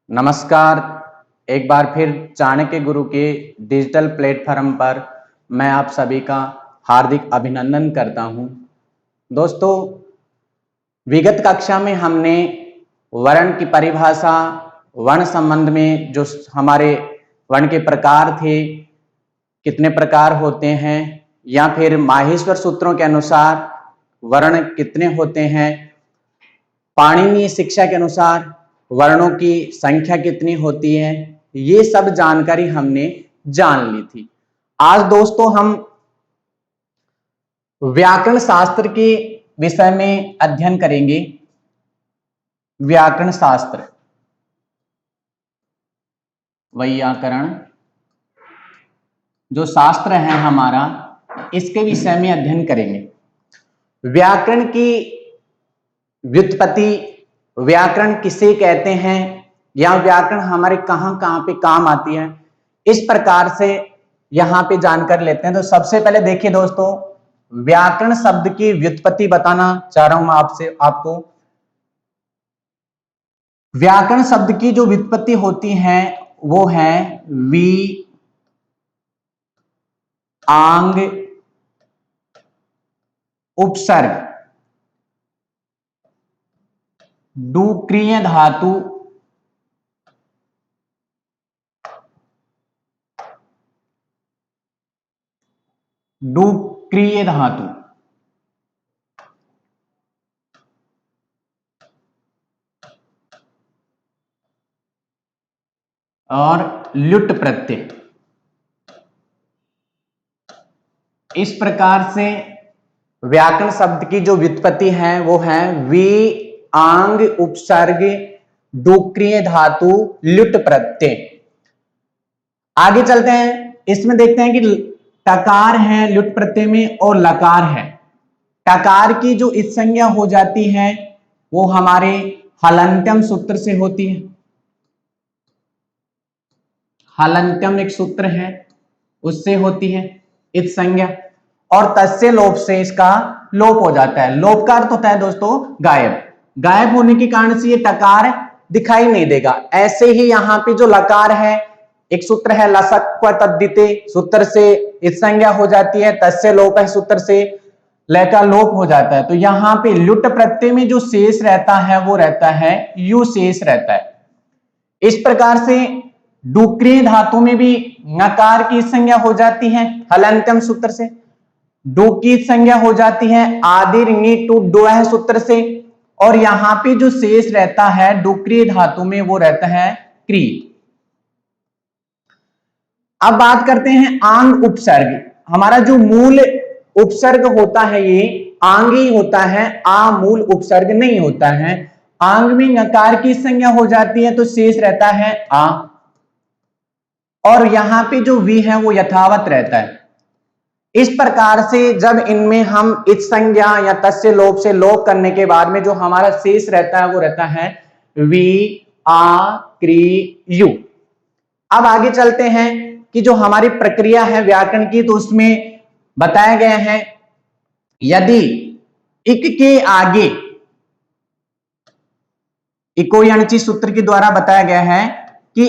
नमस्कार। एक बार फिर चाणक्य गुरु के डिजिटल प्लेटफॉर्म पर मैं आप सभी का हार्दिक अभिनंदन करता हूं। दोस्तों, विगत कक्षा में हमने वर्ण की परिभाषा, वर्ण संबंध में जो हमारे वर्ण के प्रकार थे, कितने प्रकार होते हैं, या फिर माहेश्वर सूत्रों के अनुसार वर्ण कितने होते हैं, पाणिनीय शिक्षा के अनुसार वर्णों की संख्या कितनी होती है, ये सब जानकारी हमने जान ली थी। आज दोस्तों हम व्याकरण शास्त्र के विषय में अध्ययन करेंगे। व्याकरण शास्त्र, व्याकरण जो शास्त्र है हमारा, इसके विषय में अध्ययन करेंगे। व्याकरण की व्युत्पत्ति, व्याकरण किसे कहते हैं, या व्याकरण हमारे कहां कहां पे काम आती है, इस प्रकार से यहां पे जानकर लेते हैं। तो सबसे पहले देखिए दोस्तों, व्याकरण शब्द की व्युत्पत्ति बताना चाह रहा हूं मैं आपको। व्याकरण शब्द की जो व्युत्पत्ति होती है वो है वी आंग उपसर्ग डुक्रिय धातु डुक्रिय धातु और लुट प्रत्यय। इस प्रकार से व्याकरण शब्द की जो व्युत्पत्ति है वो है वी आंग उपसर्ग डुक्रिय धातु लुट प्रत्यय। आगे चलते हैं, इसमें देखते हैं कि टकार है लुट प्रत्यय में और लकार है। टकार की जो इस संज्ञा हो जाती है वो हमारे हलंत्यम सूत्र से होती है। हलंत्यम एक सूत्र है, उससे होती है इस संज्ञा, और तस्य लोप से इसका लोप हो जाता है। लोप का अर्थ होता है दोस्तों गायब। गायब होने के कारण से ये टकार दिखाई नहीं देगा। ऐसे ही यहाँ पे जो लकार है, एक सूत्र है लसक तद्दिते, सूत्र से इस संज्ञा हो जाती है, तस्य लोप है, सूत्र से लय का लोप हो जाता है। तो यहाँ पे लुट प्रत्यय में जो शेष रहता है वो रहता है यू शेष रहता है। इस प्रकार से डुक्रिय धातु में भी नकार की संज्ञा हो जाती है हलंत्यम सूत्र से, डू की संज्ञा हो जाती है आदिर नी टू डोह सूत्र से, और यहां पे जो शेष रहता है डुक्रिय धातु में वो रहता है क्री। अब बात करते हैं आंग उपसर्ग। हमारा जो मूल उपसर्ग होता है ये आंग ही होता है, आ मूल उपसर्ग नहीं होता है। आंग में नकार की संज्ञा हो जाती है तो शेष रहता है आ, और यहां पे जो वी है वो यथावत रहता है। इस प्रकार से जब इनमें हम इस संज्ञा या तस्य लोप से लोप करने के बाद में जो हमारा शेष रहता है वो रहता है वी आ क्री यू। अब आगे चलते हैं कि जो हमारी प्रक्रिया है व्याकरण की, तो उसमें बताया गया है यदि इक के आगे, इको यणचि सूत्र के द्वारा बताया गया है कि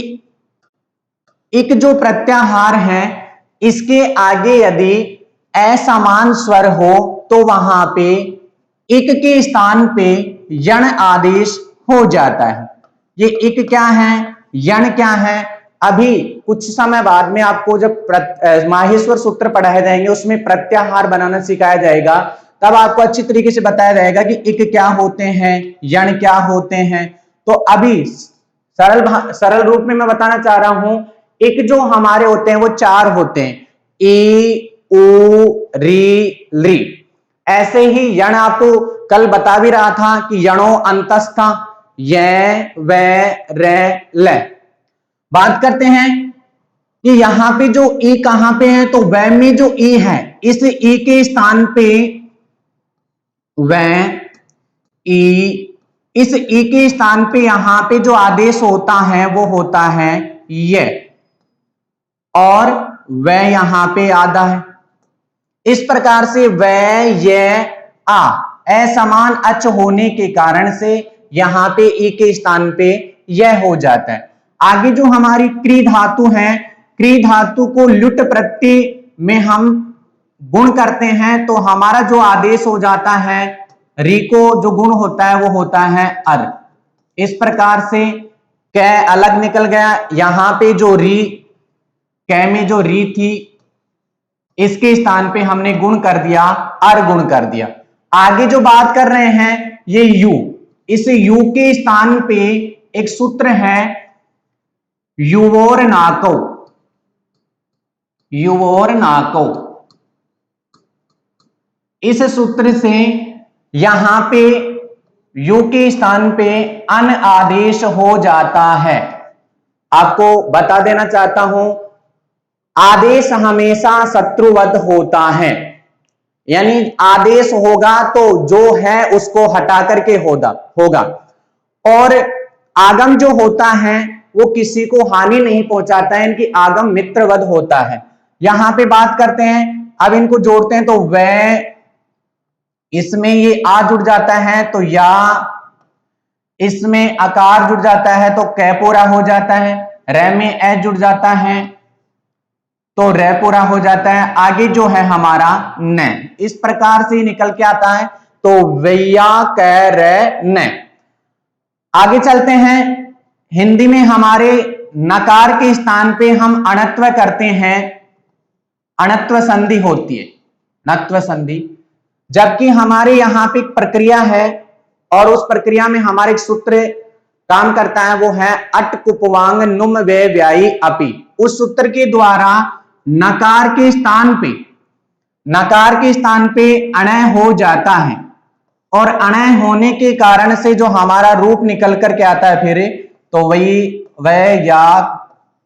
इक जो प्रत्याहार है इसके आगे यदि असमान स्वर हो तो वहां पे इक के स्थान पे यण आदेश हो जाता है। ये इक क्या है, यण क्या है, अभी कुछ समय बाद में आपको जब माहेश्वर सूत्र पढ़ाए जाएंगे उसमें प्रत्याहार बनाना सिखाया जाएगा, तब आपको अच्छी तरीके से बताया जाएगा कि इक क्या होते हैं, यण क्या होते हैं। तो अभी सरल रूप में मैं बताना चाह रहा हूं, इक जो हमारे होते हैं वो चार होते हैं, ई उ री ली। ऐसे ही यण आपको कल बता भी रहा था कि यणो अंतस्था य व र ल। बात करते हैं कि यहां पे जो ई कहां पे है, तो व में जो ई है इस ई के स्थान पे व ई, इस ई के स्थान पे यहां पे जो आदेश होता है वो होता है ये, और व यहां पे आधा है। इस प्रकार से व ये आ असमान अच होने के कारण से यहां पे ई के स्थान पे यह हो जाता है। आगे जो हमारी क्री धातु है, क्री धातु को लुट प्रत्यय में हम गुण करते हैं तो हमारा जो आदेश हो जाता है, री को जो गुण होता है वो होता है अर। इस प्रकार से कै अलग निकल गया, यहां पे जो री, कै में जो री थी इसके स्थान पे हमने गुण कर दिया, अर गुण कर दिया। आगे जो बात कर रहे हैं ये यू, इस यू के स्थान पे एक सूत्र है युवोर नाको, युवोर नाको। इस सूत्र से यहां पे यू के स्थान पे अन आदेश हो जाता है। आपको बता देना चाहता हूं, आदेश हमेशा शत्रुवत होता है, यानी आदेश होगा तो जो है उसको हटा करके होगा और आगम जो होता है वो किसी को हानि नहीं पहुंचाता है, इनकी आगम मित्रवत होता है। यहां पे बात करते हैं, अब इनको जोड़ते हैं तो वह, इसमें ये आ जुड़ जाता है तो या, इसमें आकार जुड़ जाता है तो कै पूरा हो जाता है, रै में ए जुड़ जाता है तो रै पूरा हो जाता है, आगे जो है हमारा न। इस प्रकार से निकल के आता है तो वैया कै रै न। आगे चलते हैं, हिंदी में हमारे नकार के स्थान पे हम अणत्व करते हैं, अणत्व संधि होती है, णत्व संधि। जबकि हमारे यहां पे एक प्रक्रिया है और उस प्रक्रिया में हमारे एक सूत्र काम करता है, वो है अट कुपवांग नुम वे व्यायी अपि। उस सूत्र के द्वारा नकार के स्थान पे अणय हो जाता है और अणय होने के कारण से जो हमारा रूप निकल करके आता है फिर, तो वही वह या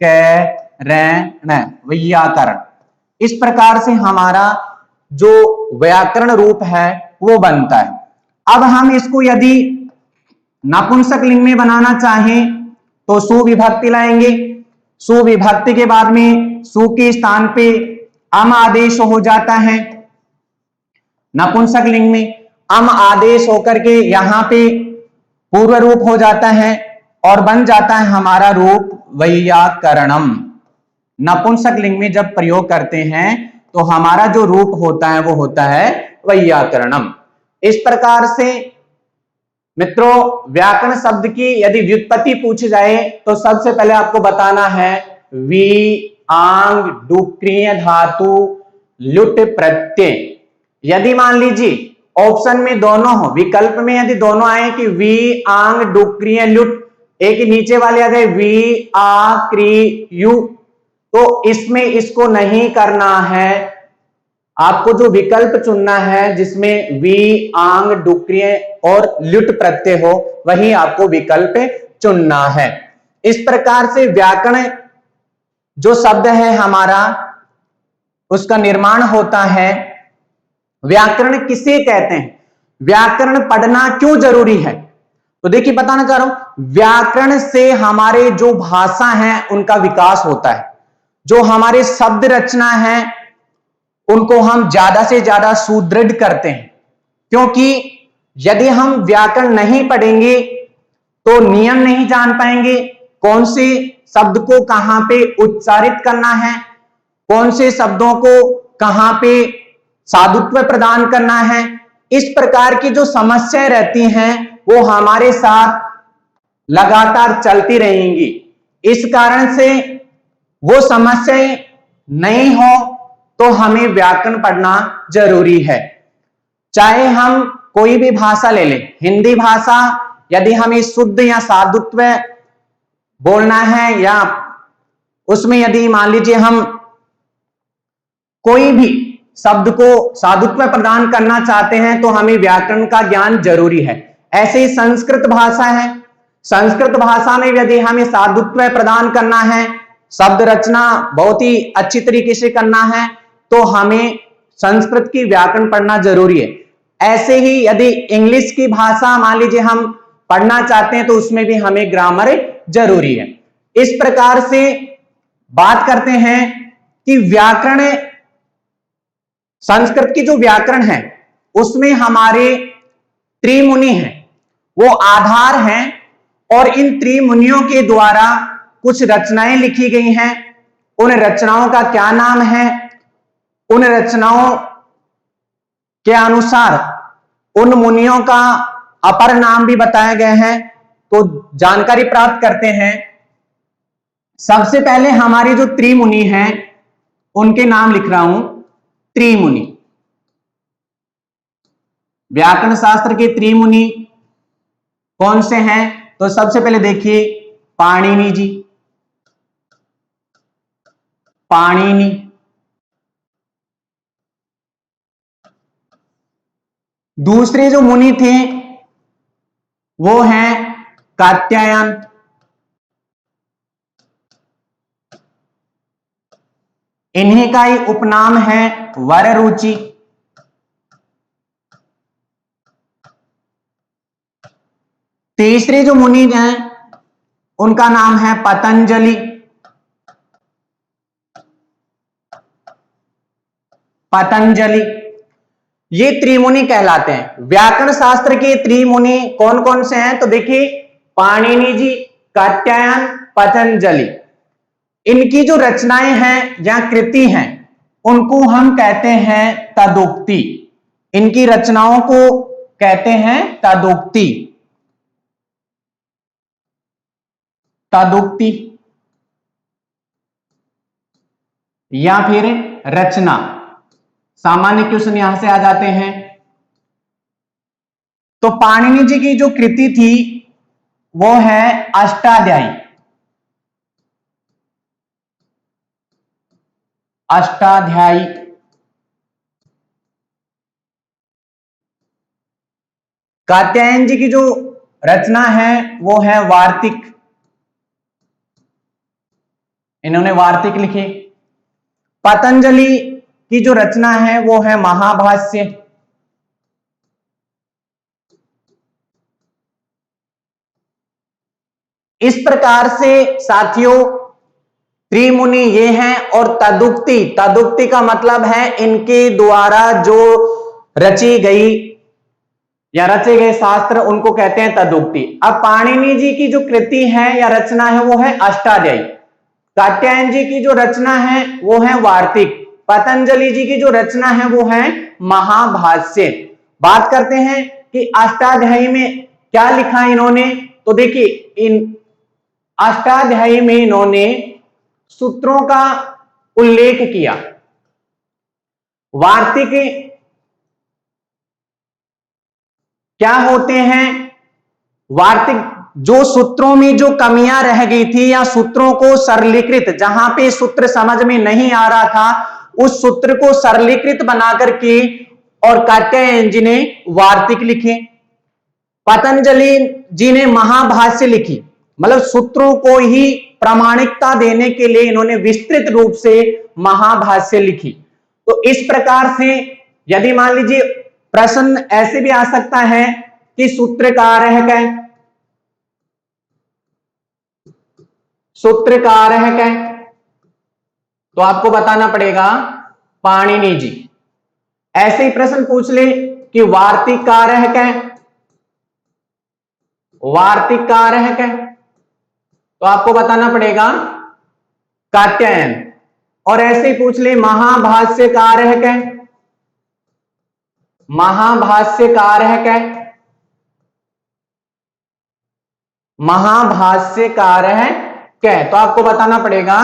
कै रै न, व्याकरण। इस प्रकार से हमारा जो व्याकरण रूप है वो बनता है। अब हम इसको यदि नपुंसक लिंग में बनाना चाहें तो सुविभक्ति लाएंगे, सुविभक्ति के बाद में सु के स्थान पे अम आदेश हो जाता है, नपुंसक लिंग में अम आदेश होकर के यहां पे पूर्व रूप हो जाता है और बन जाता है हमारा रूप वैयाकरणम। नपुंसक लिंग में जब प्रयोग करते हैं तो हमारा जो रूप होता है वो होता है वैयाकरणम। इस प्रकार से मित्रों, व्याकरण शब्द की यदि व्युत्पत्ति पूछी जाए तो सबसे पहले आपको बताना है वी आंग डुक्रिय धातु लुट प्रत्यय। यदि मान लीजिए ऑप्शन में दोनों हो, विकल्प में यदि दोनों आए कि वी आंग डुक्रिय लुट, एक नीचे वाले आ गए वी आ क्री यू, तो इसमें इसको नहीं करना है, आपको जो विकल्प चुनना है जिसमें वी आंग डुक्रिय और लुट प्रत्यय हो वही आपको विकल्प चुनना है। इस प्रकार से व्याकरण जो शब्द है हमारा उसका निर्माण होता है। व्याकरण किसे कहते हैं, व्याकरण पढ़ना क्यों जरूरी है, तो देखिए बताना चाह रहा हूं, व्याकरण से हमारे जो भाषा है उनका विकास होता है, जो हमारे शब्द रचना है उनको हम ज्यादा से ज्यादा सुदृढ़ करते हैं। क्योंकि यदि हम व्याकरण नहीं पढ़ेंगे तो नियम नहीं जान पाएंगे, कौन से शब्द को कहां पे उच्चारित करना है, कौन से शब्दों को कहां पे साधुत्व प्रदान करना है। इस प्रकार की जो समस्याएं रहती हैं वो हमारे साथ लगातार चलती रहेंगी। इस कारण से वो समस्याएं नहीं हो तो हमें व्याकरण पढ़ना जरूरी है। चाहे हम कोई भी भाषा ले लें, हिंदी भाषा यदि हमें शुद्ध या साधुत्व बोलना है या उसमें यदि मान लीजिए हम कोई भी शब्द को साधुत्व प्रदान करना चाहते हैं तो हमें व्याकरण का ज्ञान जरूरी है। ऐसे ही संस्कृत भाषा है, संस्कृत भाषा में यदि हमें साधुत्व प्रदान करना है, शब्द रचना बहुत ही अच्छी तरीके से करना है तो हमें संस्कृत की व्याकरण पढ़ना जरूरी है। ऐसे ही यदि इंग्लिश की भाषा मान लीजिए हम पढ़ना चाहते हैं तो उसमें भी हमें ग्रामर जरूरी है। इस प्रकार से बात करते हैं कि व्याकरण, संस्कृत की जो व्याकरण है उसमें हमारे त्रिमुनि हैं, वो आधार हैं और इन त्रिमुनियों के द्वारा कुछ रचनाएं लिखी गई हैं, उन रचनाओं का क्या नाम है, उन रचनाओं के अनुसार उन मुनियों का अपर नाम भी बताए गए हैं। तो जानकारी प्राप्त करते हैं। सबसे पहले हमारी जो त्रिमुनि हैं उनके नाम लिख रहा हूं। त्रिमुनि, व्याकरण शास्त्र के त्रिमुनि कौन से हैं? तो सबसे पहले देखिए पाणिनि जी, पाणिनि। दूसरे जो मुनि थे वो हैं कात्यायन, इन्हीं का ही उपनाम है वररुचि। तीसरे जो मुनि हैं उनका नाम है पतंजलि, पतंजलि। ये त्रिमुनि कहलाते हैं। व्याकरण शास्त्र के त्रिमुनि कौन कौन से हैं? तो देखिए पाणिनि जी, कात्यायन, पतंजलि। इनकी जो रचनाएं हैं या कृति हैं उनको हम कहते हैं तदुक्ति। इनकी रचनाओं को कहते हैं तदुक्ति, तदुक्ति या फिर रचना। सामान्य क्वेश्चन यहां से आ जाते हैं। तो पाणिनि जी की जो कृति थी वो है अष्टाध्यायी, अष्टाध्यायी। कात्यायन जी की जो रचना है वो है वार्तिक, इन्होंने वार्तिक लिखे। पतंजलि की जो रचना है वो है महाभाष्य। इस प्रकार से साथियों त्रिमुनि ये हैं। और तदुक्ति, तदुक्ति का मतलब है इनके द्वारा जो रची गई या रचे गए शास्त्र उनको कहते हैं तदुक्ति। अब पाणिनि जी की जो कृति है या रचना है वो है अष्टाध्यायी, कात्यायन जी की जो रचना है वो है वार्तिक, पतंजलि जी की जो रचना है वो है महाभाष्य। बात करते हैं कि अष्टाध्यायी में क्या लिखा इन्होंने। तो देखिए इन अष्टाध्यायी में इन्होंने सूत्रों का उल्लेख किया। वार्तिक क्या होते हैं? वार्तिक जो सूत्रों में जो कमियां रह गई थी या सूत्रों को सरलीकृत, जहां पे सूत्र समझ में नहीं आ रहा था उस सूत्र को सरलीकृत बनाकर के और कात्यायन जी ने वार्तिक लिखे। पतंजलि जी ने महाभाष्य लिखी, मतलब सूत्रों को ही प्रामाणिकता देने के लिए इन्होंने विस्तृत रूप से महाभाष्य लिखी। तो इस प्रकार से यदि मान लीजिए प्रश्न ऐसे भी आ सकता है कि सूत्रकार है क्या, सूत्रकार है क्या, तो आपको बताना पड़ेगा पाणिनि जी। ऐसे ही प्रश्न पूछ ले कि वार्तिककार है क्या, वार्तिककार है क्या, तो आपको बताना पड़ेगा कात्यायन। और ऐसे ही पूछ ले महाभाष्यकार है क्या, महाभाष्यकार है क्या, महाभाष्यकार है क्या, तो आपको बताना पड़ेगा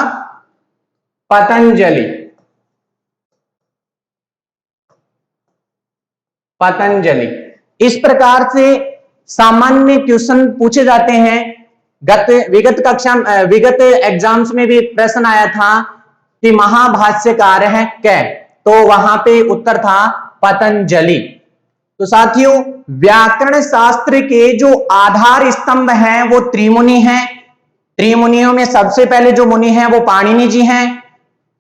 पतंजलि, पतंजलि। इस प्रकार से सामान्य क्वेश्चन पूछे जाते हैं। विगत एग्जाम्स में भी प्रश्न आया था कि महाभाष्यकार है क्या, तो वहां पे उत्तर था पतंजलि। तो साथियों व्याकरण शास्त्र के जो आधार स्तंभ हैं वो त्रिमुनि हैं। त्रिमुनियों में सबसे पहले जो मुनि हैं वो पाणिनि जी हैं।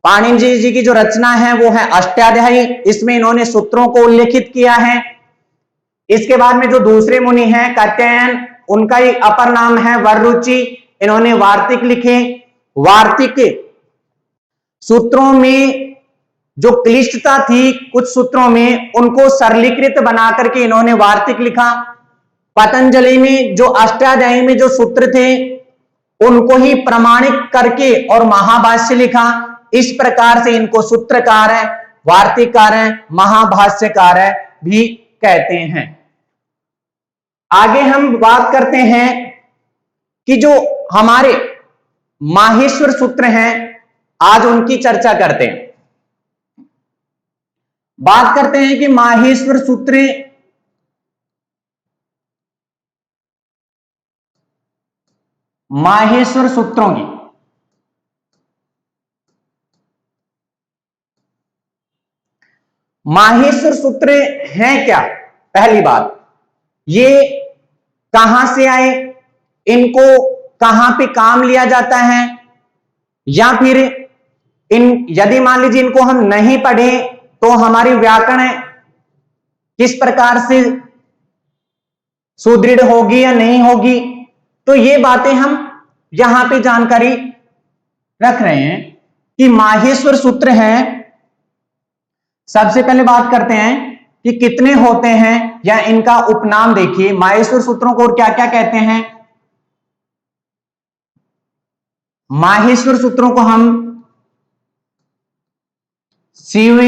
पाणिनि जी की जो रचना है वो है अष्टाध्यायी, इसमें इन्होंने सूत्रों को उल्लेखित किया है। इसके बाद में जो दूसरे मुनि हैं कात्यायन, उनका ही अपर नाम है वररुचि, इन्होंने वार्तिक लिखे। वार्तिक सूत्रों में जो क्लिष्टता थी कुछ सूत्रों में उनको सरलीकृत बनाकर के इन्होंने वार्तिक लिखा। पतंजलि में जो अष्टाध्यायी में जो सूत्र थे उनको ही प्रमाणित करके और महाभाष्य लिखा। इस प्रकार से इनको सूत्रकार है, वार्तिककार है, महाभाष्यकार है भी कहते हैं। आगे हम बात करते हैं कि जो हमारे माहेश्वर सूत्र हैं, आज उनकी चर्चा करते हैं। बात करते हैं कि माहेश्वर सूत्र माहेश्वर सूत्रों की माहेश्वर सूत्र हैं क्या? पहली बात, ये कहां से आए, इनको कहां पे काम लिया जाता है, या फिर यदि मान लीजिए इनको हम नहीं पढ़े तो हमारी व्याकरण किस प्रकार से सुदृढ़ होगी या नहीं होगी। तो ये बातें हम यहां पे जानकारी रख रहे हैं कि माहेश्वर सूत्र हैं। सबसे पहले बात करते हैं कि कितने होते हैं या इनका उपनाम देखिए। माहेश्वर सूत्रों को और क्या क्या कहते हैं? माहेश्वर सूत्रों को हम शिव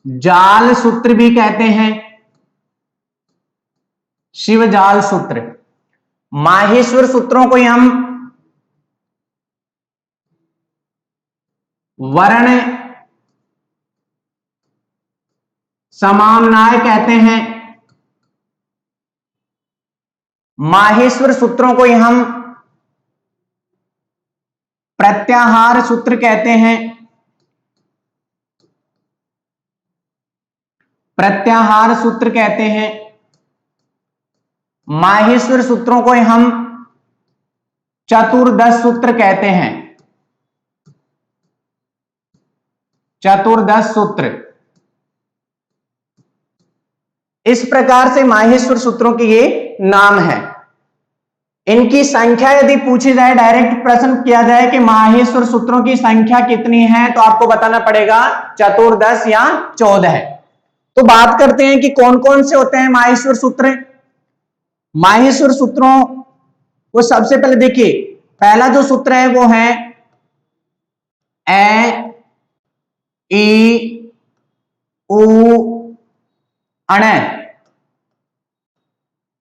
जाल सूत्र भी कहते हैं। शिव जाल सूत्र। माहेश्वर सूत्रों को हम वर्ण समाम्नाय कहते हैं। माहेश्वर सूत्रों को हम प्रत्याहार सूत्र कहते हैं। प्रत्याहार सूत्र कहते हैं। माहेश्वर सूत्रों को हम चतुर्दश सूत्र कहते हैं। चतुर्दश सूत्र। इस प्रकार से माहेश्वर सूत्रों के ये नाम है। इनकी संख्या यदि पूछी जाए, डायरेक्ट प्रश्न किया जाए कि माहेश्वर सूत्रों की संख्या कितनी है, तो आपको बताना पड़ेगा चतुर्दश या 14 है। तो बात करते हैं कि कौन कौन से होते हैं माहेश्वर सूत्र। माहेश्वर सूत्रों को सबसे पहले देखिए, पहला जो सूत्र है वो है ए ई उ अण।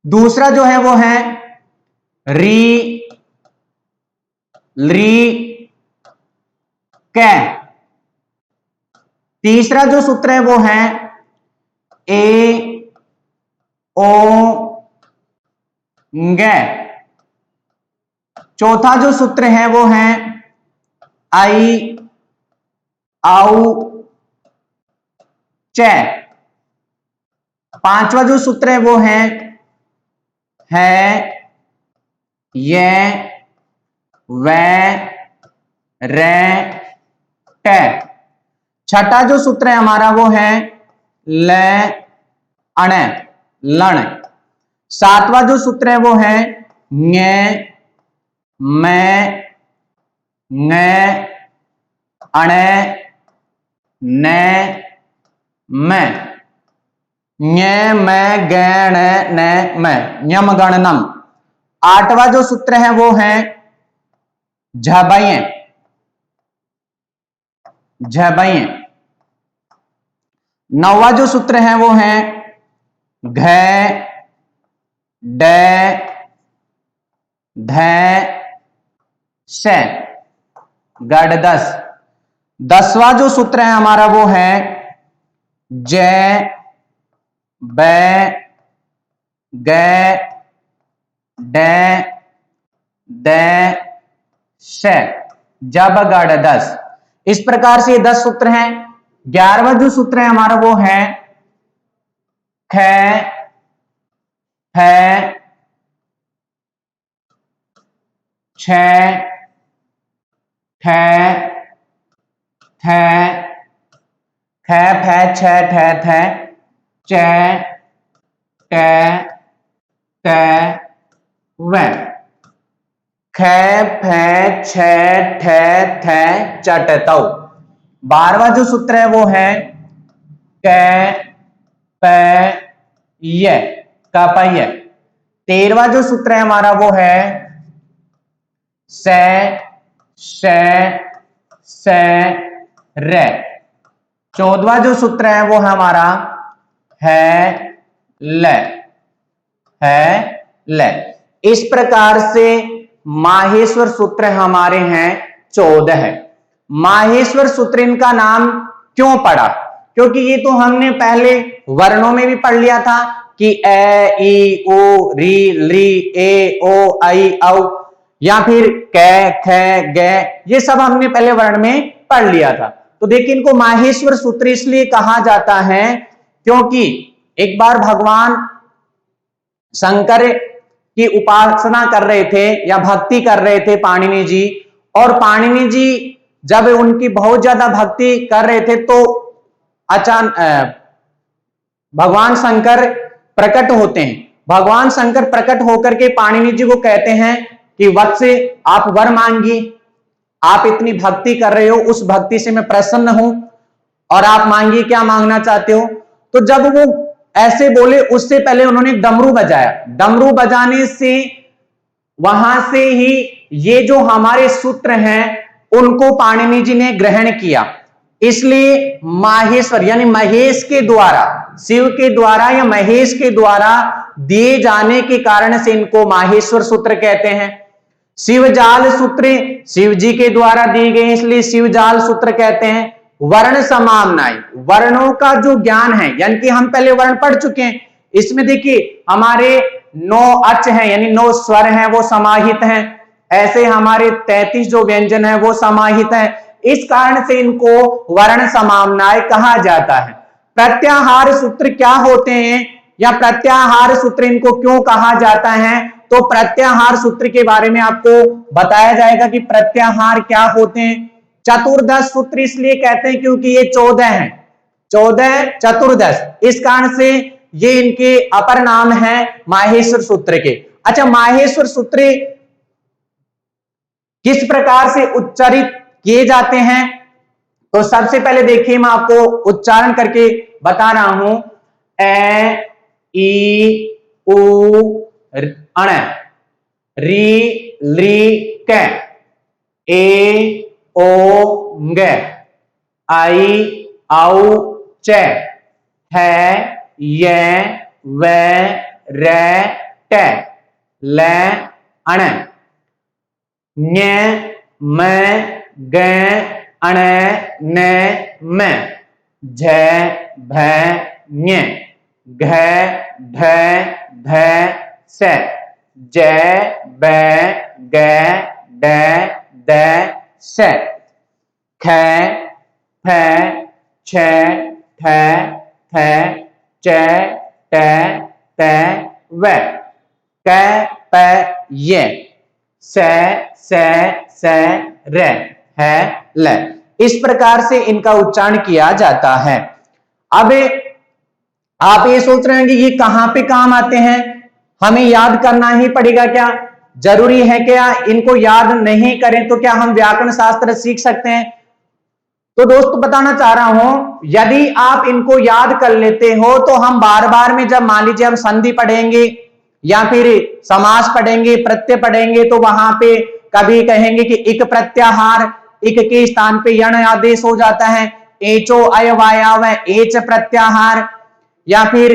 दूसरा जो है वो है री ली कै। तीसरा जो सूत्र है वो है ए ओ गे। चौथा जो सूत्र है वो है आई आउ चे। पांचवा जो सूत्र है वो है ये वे रे टे। छठा जो सूत्र है हमारा वो है ले अण लण। सातवां जो सूत्र है वो है ञे मैं ने अणे ने मैं। ञे मैं गण ने मैं यम गणनम। आठवां जो सूत्र है वो है झबय झबय। नौवां जो सूत्र है वो है घ ड ध से गढ़ 10। 10वां जो सूत्र है हमारा वो है जय ब ग ड द से जब गढ़ 10। इस प्रकार से ये 10 सूत्र हैं। 11वां जो सूत्र है हमारा वो है ख फ छ ठ थ ख फ छ ठ थ च ट त व। ख फ छ ठ थ चट तौ। 12वां जो सूत्र है वो है क प य कपय। 13वां जो सूत्र है हमारा वो है से, रे। 14वां जो सूत्र है वो हमारा है ले, इस प्रकार से माहेश्वर सूत्र हमारे हैं 14 है। माहेश्वर सूत्र इनका नाम क्यों पड़ा? क्योंकि ये तो हमने पहले वर्णों में भी पढ़ लिया था कि ए, ई, उ, री, ली, ए, ओ, आई, औ, या फिर कै, खे, गे, ये सब हमने पहले वर्ण में पढ़ लिया था। तो देखिए इनको माहेश्वर सूत्र इसलिए कहा जाता है क्योंकि एक बार भगवान शंकर की उपासना कर रहे थे या भक्ति कर रहे थे पाणिनि जी, और पाणिनि जी जब उनकी बहुत ज्यादा भक्ति कर रहे थे तो अचानक भगवान शंकर प्रकट होते हैं। भगवान शंकर प्रकट होकर के पाणिनि जी को कहते हैं कि वत्स आप वर मांगिए, आप इतनी भक्ति कर रहे हो, उस भक्ति से मैं प्रसन्न हूं और आप मांगिए क्या मांगना चाहते हो। तो जब वो ऐसे बोले उससे पहले उन्होंने डमरू बजाया। डमरू बजाने से वहां से ही ये जो हमारे सूत्र हैं उनको पाणिनि जी ने ग्रहण किया। इसलिए माहेश्वर यानी महेश के द्वारा, शिव के द्वारा या महेश के द्वारा दिए जाने के कारण से इनको माहेश्वर सूत्र कहते हैं। शिवजाल सूत्र शिव जी के द्वारा दी गई इसलिए शिवजाल सूत्र कहते हैं। वर्ण समामनाएं, वर्णों का जो ज्ञान है, यानी कि हम पहले वर्ण पढ़ चुके हैं। इसमें देखिए हमारे 9 अच हैं यानी 9 स्वर हैं वो समाहित हैं। ऐसे हमारे 33 जो व्यंजन है वो समाहित है। इस कारण से इनको वर्ण समामनाएं कहा जाता है। प्रत्याहार सूत्र क्या होते हैं या प्रत्याहार सूत्र इनको क्यों कहा जाता है, तो प्रत्याहार सूत्र के बारे में आपको बताया जाएगा कि प्रत्याहार क्या होते हैं। चतुर्दश सूत्र इसलिए कहते हैं क्योंकि ये 14 हैं, 14 चतुर्दश, इस कारण से ये इनके अपर नाम है माहेश्वर सूत्र के। अच्छा, माहेश्वर सूत्र किस प्रकार से उच्चारित किए जाते हैं, तो सबसे पहले देखिए मैं आपको उच्चारण करके बता रहा हूं। ए, ई, उ, अण, री, ली, कै, ए, ओ, गे, आई, औ, चे, है, ये, वे, रे, टे, ले, अण, न्य, मैं, गे, अणे, ने, मैं, झे, भे, न्य, घे, ढे, धे, से, जे, बे, गे, डे, दे, से, खे, फे, छे, ठे, थे, चे, टे, ते, वे, कै, पे, ये, से, रे, है, ले। इस प्रकार से इनका उच्चारण किया जाता है। अब आप ये सोच रहे हैं कि ये कहां पे काम आते हैं, हमें याद करना ही पड़ेगा क्या, जरूरी है क्या, इनको याद नहीं करें तो क्या हम व्याकरण शास्त्र सीख सकते हैं? तो दोस्तों बताना चाह रहा हूं, यदि आप इनको याद कर लेते हो तो हम बार बार में जब मान लीजिए हम संधि पढ़ेंगे या फिर समास पढ़ेंगे, प्रत्यय पढ़ेंगे, तो वहां पे कभी कहेंगे कि इक प्रत्याहार, इक के स्थान पे यण आदेश हो जाता है, एचो अयवायाव एच प्रत्याहार, या फिर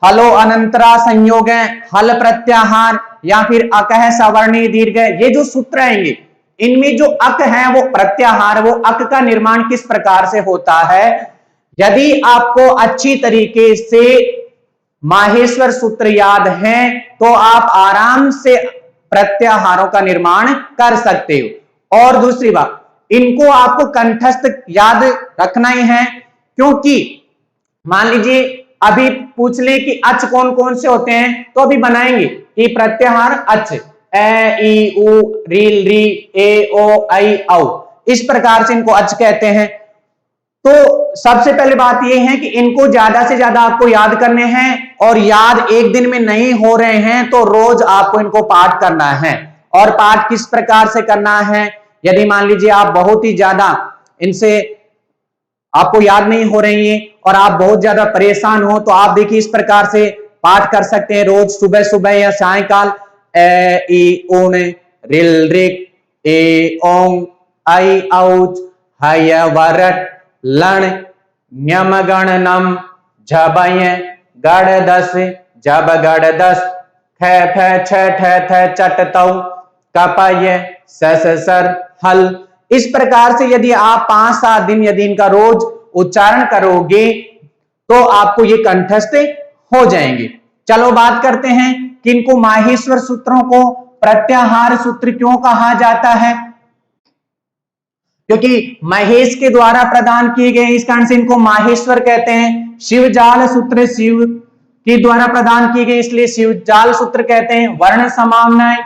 हलो अनंतरा संयोग हल प्रत्याहार, या फिर अकह सवर्णी दीर्घ। ये जो सूत्र आएंगे इनमें जो अक है वो प्रत्याहार, वो अक का निर्माण किस प्रकार से होता है, यदि आपको अच्छी तरीके से माहेश्वर सूत्र याद है तो आप आराम से प्रत्याहारों का निर्माण कर सकते हो। और दूसरी बात, इनको आपको कंठस्थ याद रखना ही है, क्योंकि मान लीजिए अभी पूछ ले कि अच कौन कौन से होते हैं, तो अभी बनाएंगे कि प्रत्याहार अच, ए, ई, उ, री, ली, ए, ओ, आई, औ, इस प्रकार से इनको अच कहते हैं। तो सबसे पहले बात यह है कि इनको ज्यादा से ज्यादा आपको याद करने हैं, और याद एक दिन में नहीं हो रहे हैं तो रोज आपको इनको पाठ करना है। और पाठ किस प्रकार से करना है, यदि मान लीजिए आप बहुत ही ज्यादा इनसे आपको याद नहीं हो रही है और आप बहुत ज्यादा परेशान हो, तो आप देखिए इस प्रकार से पाठ कर सकते हैं रोज सुबह सुबह या सायकाल। ए, ई, उन, रिल, रिक, ए ओंग ऐ औच हय वरट लण न्यम गण नम झबय गड़ दस जब गड़ दस थ थ छ ठ थ चट तौ कपय सस सर हल। इस प्रकार से यदि आप 5-7 दिन यदि इनका रोज उच्चारण करोगे तो आपको ये कंठस्थ हो जाएंगे। चलो बात करते हैं कि इनको माहेश्वर सूत्रों को प्रत्याहार सूत्र क्यों कहा जाता है, क्योंकि महेश के द्वारा प्रदान किए गए, इस कारण से इनको माहेश्वर कहते हैं। शिवजाल सूत्र शिव के द्वारा प्रदान किए गए इसलिए शिवजाल सूत्र कहते हैं। वर्ण समानताएं,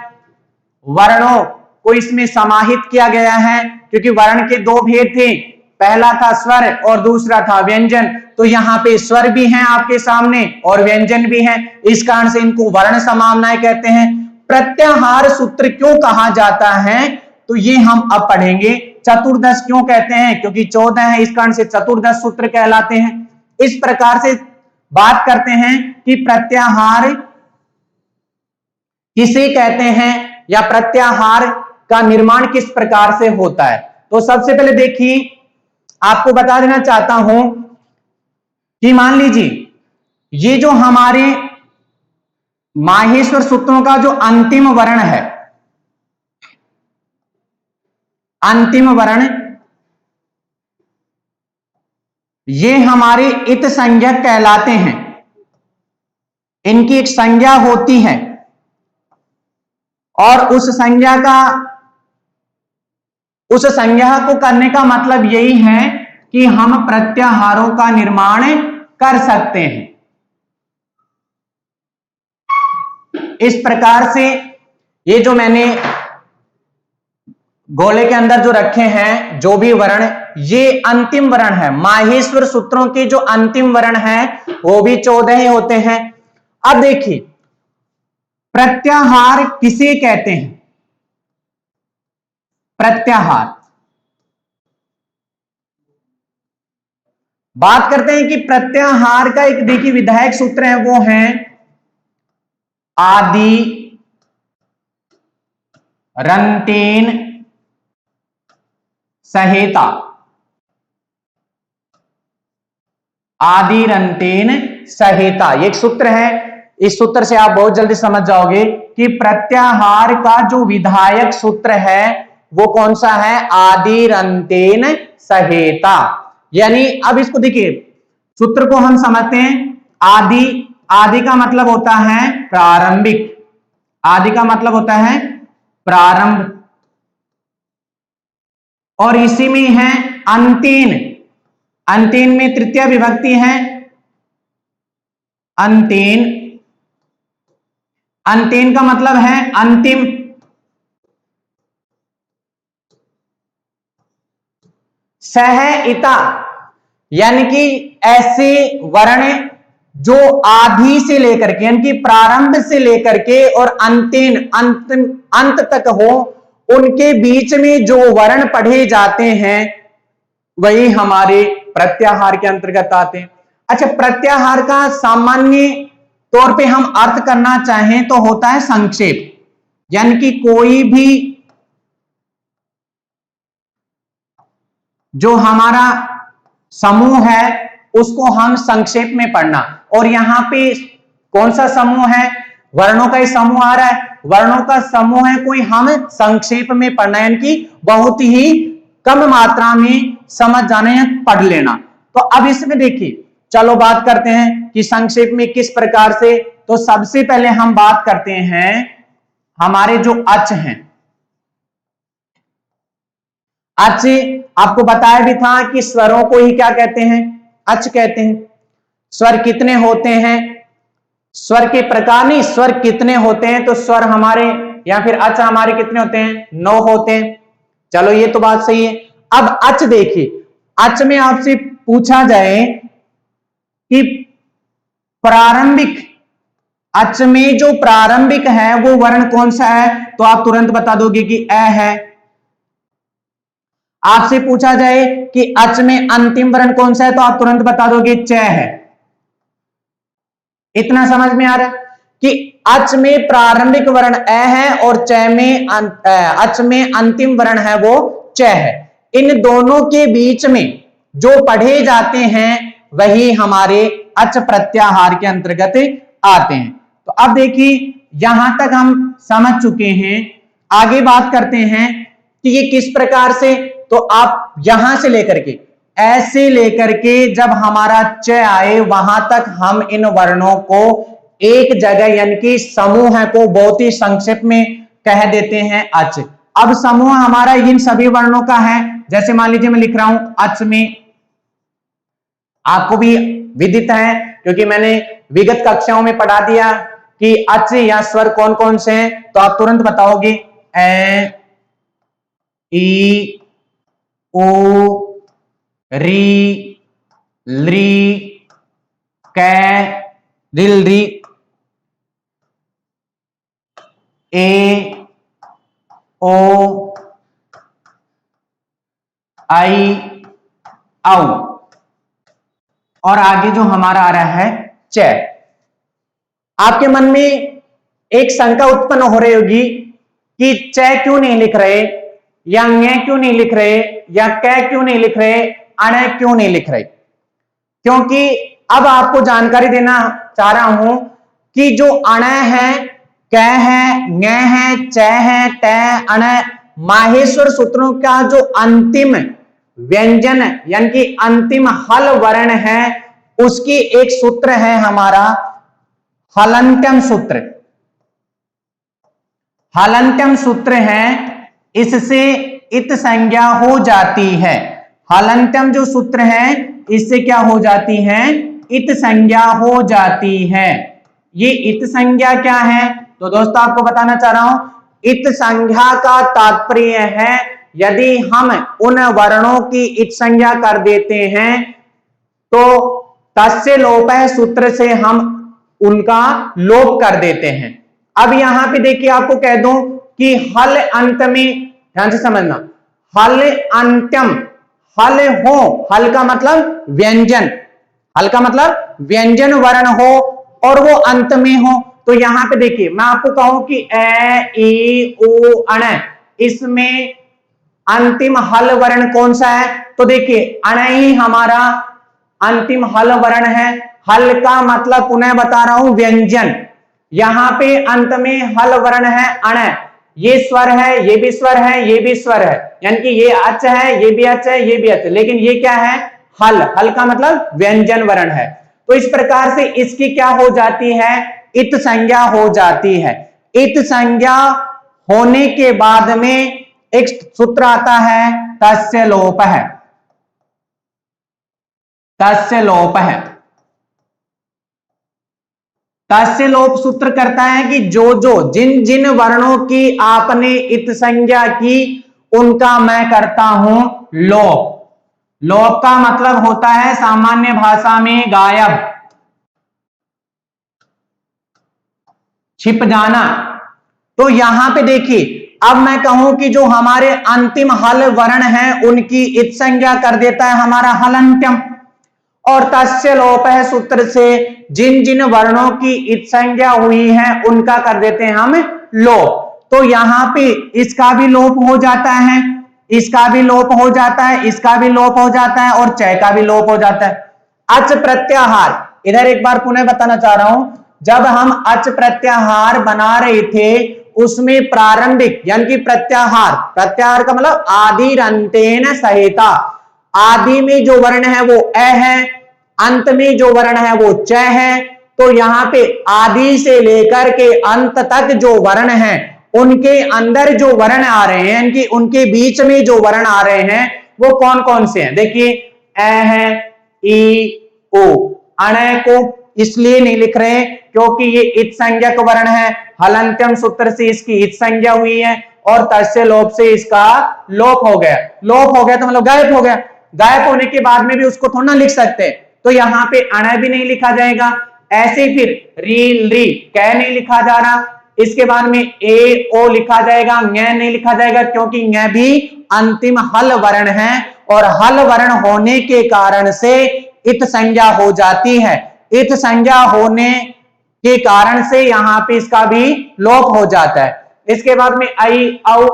वर्णों को इसमें समाहित किया गया है क्योंकि वर्ण के दो भेद थे, पहला था स्वर और दूसरा था व्यंजन। तो यहाँ पे स्वर भी हैं आपके सामने और व्यंजन भी हैं, इस कारण से इनको वर्ण समानताएं कहते हैं। प्रत्याहार सूत्र क्यों कहा जाता है तो ये हम अब पढ़ेंगे। चतुर्दश क्यों कहते हैं, क्योंकि 14 है, इस कारण से चतुर्दश सूत्र कहलाते हैं। इस प्रकार से बात करते हैं कि प्रत्याहार किसे कहते हैं या प्रत्याहार का निर्माण किस प्रकार से होता है। तो सबसे पहले देखिए, आपको बता देना चाहता हूं कि मान लीजिए ये जो हमारे माहेश्वर सूत्रों का जो अंतिम वर्ण है, अंतिम वर्ण ये हमारे इत संज्ञक कहलाते हैं। इनकी एक संज्ञा होती है और उस संज्ञा को करने का मतलब यही है कि हम प्रत्याहारों का निर्माण कर सकते हैं। इस प्रकार से ये जो मैंने गोले के अंदर जो रखे हैं जो भी वर्ण, ये अंतिम वर्ण है। माहेश्वर सूत्रों के जो अंतिम वर्ण है वो भी 14 ही होते हैं। अब देखिए प्रत्याहार किसे कहते हैं। प्रत्याहार बात करते हैं कि प्रत्याहार का एक देखिए विधायक सूत्र है, वो है आदि रंतेन सहेता। आदि रंतेन सहेता ये एक सूत्र है। इस सूत्र से आप बहुत जल्दी समझ जाओगे कि प्रत्याहार का जो विधायक सूत्र है वो कौन सा है, आदि रंतेन सहेता। यानी अब इसको देखिए, सूत्र को हम समझते हैं। आदि, आदि का मतलब होता है प्रारंभिक, आदि का मतलब होता है प्रारंभ, और इसी में है अंतीन। अंतीन में तृतीय विभक्ति है अंतीन। अंतीन का मतलब है अंतिम। सहिता यानी कि ऐसे वर्ण जो आदि से लेकर के यानी कि प्रारंभ से लेकर के और अंतिम अंत तक हो, उनके बीच में जो वर्ण पढ़े जाते हैं वही हमारे प्रत्याहार के अंतर्गत आते हैं। अच्छा, प्रत्याहार का सामान्य तौर पे हम अर्थ करना चाहें तो होता है संक्षेप, यानी कि कोई भी जो हमारा समूह है उसको हम संक्षेप में पढ़ना। और यहां पे कौन सा समूह है, वर्णों का ही समूह आ रहा है। वर्णों का समूह है कोई, हम संक्षेप में पढ़ना यानी कि बहुत ही कम मात्रा में समझ जाना या पढ़ लेना। तो अब इसमें देखिए, चलो बात करते हैं कि संक्षेप में किस प्रकार से। तो सबसे पहले हम बात करते हैं हमारे जो अच हैं। अच आपको बताया भी था कि स्वरों को ही क्या कहते हैं, अच कहते हैं। स्वर कितने होते हैं, स्वर के प्रकार नहीं, स्वर कितने होते हैं। तो स्वर हमारे या फिर अच हमारे कितने होते हैं, 9 होते हैं। चलो ये तो बात सही है। अब अच देखिए, अच में आपसे पूछा जाए कि प्रारंभिक, अच में जो प्रारंभिक है वो वर्ण कौन सा है, तो आप तुरंत बता दोगे कि अ है। आपसे पूछा जाए कि अच में अंतिम वर्ण कौन सा है तो आप तुरंत बता दोगे च है। इतना समझ में आ रहा है कि अच में प्रारंभिक वर्ण अ है और च में अच में अंतिम वर्ण है वो च है। इन दोनों के बीच में जो पढ़े जाते हैं वही हमारे अच प्रत्याहार के अंतर्गत आते हैं। तो अब देखिए यहां तक हम समझ चुके हैं, आगे बात करते हैं कि ये किस प्रकार से। तो आप यहां से लेकर के ऐसे लेकर के जब हमारा च आए वहां तक हम इन वर्णों को एक जगह यानी कि समूह को बहुत ही संक्षेप में कह देते हैं अच। अब समूह हमारा इन सभी वर्णों का है। जैसे मान लीजिए मैं लिख रहा हूं अच में, आपको भी विदित है क्योंकि मैंने विगत कक्षाओं में पढ़ा दिया कि अच या स्वर कौन कौन से हैं, तो आप तुरंत बताओगे ए, ई, ओ, री, ली, कै, रिल, री, ए, ओ, आई, औ, और आगे जो हमारा आ रहा है च। आपके मन में एक शंका उत्पन्न हो रही होगी कि च क्यों नहीं लिख रहे, या ङ क्यों नहीं लिख रहे, या कै क्यों नहीं लिख रहे, अण क्यों नहीं लिख रहे। क्योंकि अब आपको जानकारी देना चाह रहा हूं कि जो अण है, कै है, ङ है, च है, ट, अण, माहेश्वर सूत्रों का जो अंतिम व्यंजन यानी कि अंतिम हल वर्ण है उसकी एक सूत्र है हमारा हलंत्यम सूत्र। हलंत्यम सूत्र है, इससे इत संज्ञा हो जाती है। हलंत्यम जो सूत्र है इससे क्या हो जाती है, इत संज्ञा हो जाती है। ये इत संज्ञा क्या है, तो दोस्तों आपको बताना चाह रहा हूं, इत संज्ञा का तात्पर्य है यदि हम उन वर्णों की इत संज्ञा कर देते हैं तो तस्य लोपः सूत्र से हम उनका लोप कर देते हैं। अब यहां पे देखिए आपको कह दूं कि हल अंत में, ध्यान से समझना, हल अंत्यम, हल हो, हल का मतलब व्यंजन, हल का मतलब व्यंजन वर्ण हो और वो अंत में हो। तो यहां पे देखिए मैं आपको कहूं कि ए, ई, ओ, अण, इसमें अंतिम हल वर्ण कौन सा है, तो देखिए अण ही हमारा अंतिम हल वर्ण है। हल का मतलब पुनः बता रहा हूं व्यंजन, यहां पे अंत में हल वर्ण है अण, ये स्वर है, ये भी स्वर है, ये भी स्वर है, यानी कि ये अच है, ये भी अच है, ये भी अच है, लेकिन ये क्या है, हल, हल का मतलब व्यंजन वर्ण है। तो इस प्रकार से इसकी क्या हो जाती है, इत संज्ञा हो जाती है। इत संज्ञा होने के बाद में एक सूत्र आता है तस्य लोपः, तस्य लोपः। तस्य लोप सूत्र करता है कि जो जो जिन जिन वर्णों की आपने इत संज्ञा की उनका मैं करता हूं लोप। लोप का मतलब होता है सामान्य भाषा में गायब, छिप जाना। तो यहां पे देखिए अब मैं कहूं कि जो हमारे अंतिम हल वर्ण है उनकी इत संज्ञा कर देता है हमारा हलंत्यम, और तस्य लोपः सूत्र से जिन जिन वर्णों की इत संज्ञा हुई है उनका कर देते हैं हम लोप। तो यहां पे इसका भी लोप हो जाता है, इसका भी लोप हो जाता है, इसका भी लोप हो जाता है और च का भी लोप हो जाता है। अच प्रत्याहार, इधर एक बार पुनः बताना चाह रहा हूं, जब हम अच प्रत्याहार बना रहे थे उसमें प्रारंभिक यानी कि प्रत्याहार, प्रत्याहार का मतलब आदि अंतेन सहिता, आदि में जो वर्ण है वो अ है, अंत में जो वर्ण है वो च है। तो यहां पे आदि से लेकर के अंत तक जो वर्ण है उनके अंदर जो वर्ण आ रहे हैं, कि उनके बीच में जो वर्ण आ रहे हैं वो कौन कौन से हैं, देखिए अ है, ई, ओ। अण को इसलिए नहीं लिख रहे क्योंकि ये इत संज्ञक वर्ण है, हलंत्यम सूत्र से इसकी इत संज्ञा हुई है और तस्य लोप से इसका लोप हो गया। लोप हो गया तो मतलब गायब हो गया, गायब होने के बाद में भी उसको थोड़ा ना लिख सकते, तो यहाँ पे अण भी नहीं लिखा जाएगा। ऐसे फिर री, री, कै नहीं लिखा जा रहा, इसके बाद में ए, ओ लिखा जाएगा, ङ नहीं लिखा जाएगा क्योंकि ङ भी अंतिम हल वर्ण है और हल वर्ण होने के कारण से इत संज्ञा हो जाती है। इत संज्ञा होने के कारण से यहां पे इसका भी लोप हो जाता है। इसके बाद में आई औ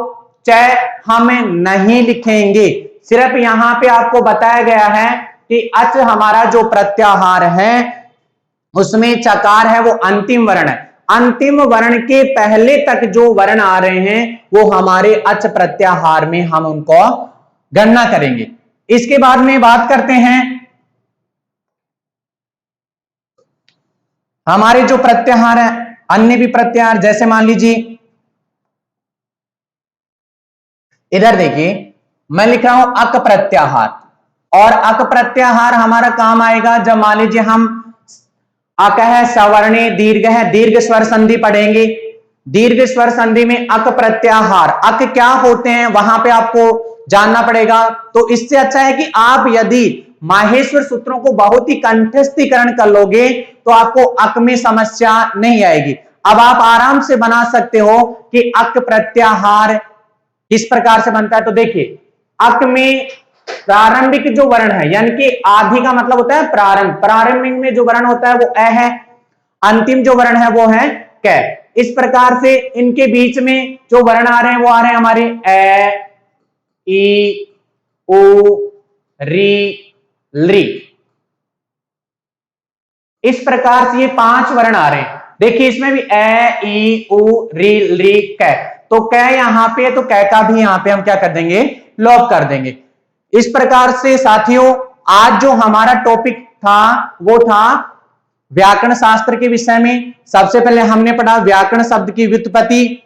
चय हम नहीं लिखेंगे, सिर्फ यहां पे आपको बताया गया है कि अच हमारा जो प्रत्याहार है उसमें चकार है वो अंतिम वर्ण है, अंतिम वर्ण के पहले तक जो वर्ण आ रहे हैं वो हमारे अच प्रत्याहार में हम उनको गणना करेंगे। इसके बाद में बात करते हैं हमारे जो प्रत्याहार है, अन्य भी प्रत्याहार, जैसे मान लीजिए इधर देखिए मैं लिख रहा हूं अक प्रत्याहार, और अक प्रत्याहार हमारा काम आएगा जब मान लीजिए हम अक है, सवर्णे, दीर्घ है, दीर्घ स्वर संधि पढ़ेंगे। दीर्घ स्वर संधि में अक प्रत्याहार, अक क्या होते हैं वहां पे आपको जानना पड़ेगा। तो इससे अच्छा है कि आप यदि माहेश्वर सूत्रों को बहुत ही कंठस्थीकरण कर लोगे तो आपको अक में समस्या नहीं आएगी। अब आप आराम से बना सकते हो कि अक प्रत्याहार किस प्रकार से बनता है। तो देखिए अक में प्रारंभिक जो वर्ण है, यानी कि आदि का मतलब होता है प्रारंभ, प्रारंभिक में जो वर्ण होता है वो अ है, अंतिम जो वर्ण है वो है क। इस प्रकार से इनके बीच में जो वर्ण आ रहे हैं वो आ रहे हैं हमारे ए, ई, उ, री, ली। इस प्रकार से ये 5 वर्ण आ रहे हैं। देखिए इसमें भी ए, ई, उ, री, ली, क। तो क यहां पे, तो क का भी यहां पे हम क्या कर देंगे, लोप कर देंगे। इस प्रकार से साथियों आज जो हमारा टॉपिक था वो था व्याकरण शास्त्र के विषय में। सबसे पहले हमने पढ़ा व्याकरण शब्द की व्युत्पत्ति,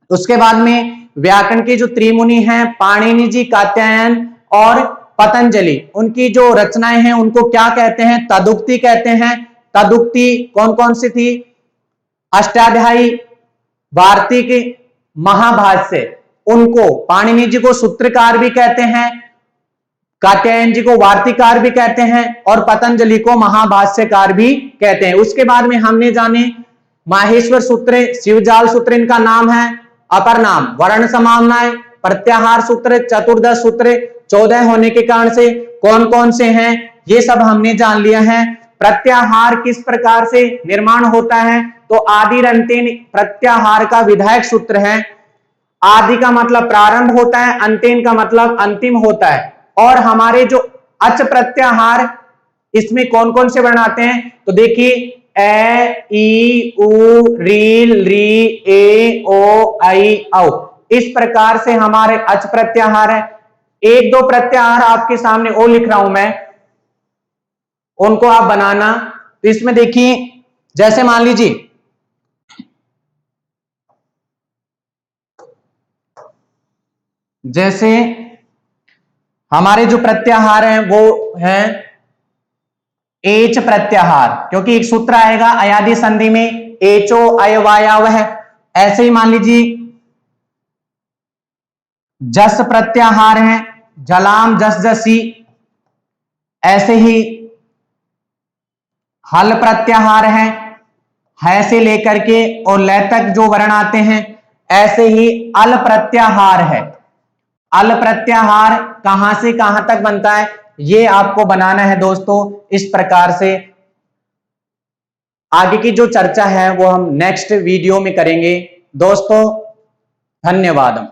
उसके बाद में व्याकरण के जो त्रिमुनि हैं पाणिनि जी, कात्यायन और पतंजलि, उनकी जो रचनाएं हैं उनको क्या कहते हैं, तदुक्ति कहते हैं। तदुक्ति कौन कौन सी थी, अष्टाध्यायी, वार्तिक, महाभाष्य, उनको पाणिनि जी को सूत्रकार भी कहते हैं, कात्यायन जी को वार्तिकार भी कहते हैं और पतंजलि को महाभाष्यकार भी कहते हैं। उसके बाद में हमने जाने माहेश्वर सूत्र, शिवजाल सूत्र इनका नाम है, अपर नाम वर्ण समानताएं, प्रत्याहार सूत्र, चतुर्दश सूत्र 14 होने के कारण से कौन कौन से हैं ये सब हमने जान लिया है। प्रत्याहार किस प्रकार से निर्माण होता है, तो आदि अंतिम प्रत्याहार का विधायक सूत्र है। आदि का मतलब प्रारंभ होता है, अंतिम का मतलब अंतिम होता है। और हमारे जो अच प्रत्याहार इसमें कौन कौन से वर्ण आते हैं, तो देखिए ए, ई, उ, री, ली, ए, ओ, आई, औ। इस प्रकार से हमारे अच प्रत्याहार है। एक दो प्रत्याहार आपके सामने ओ लिख रहा हूं मैं, उनको आप बनाना। तो इसमें देखिए जैसे मान लीजिए जैसे हमारे जो प्रत्याहार हैं वो है एच प्रत्याहार, क्योंकि एक सूत्र आएगा अयादि संधि में एचो अयवायव है। ऐसे ही मान लीजिए जस प्रत्याहार है, जलाम, जस, जसी। ऐसे ही हल प्रत्याहार है से लेकर के और लय तक जो वर्ण आते हैं। ऐसे ही अल प्रत्याहार है, अल प्रत्याहार कहां से कहां तक बनता है ये आपको बनाना है दोस्तों। इस प्रकार से आगे की जो चर्चा है वो हम नेक्स्ट वीडियो में करेंगे दोस्तों। धन्यवाद।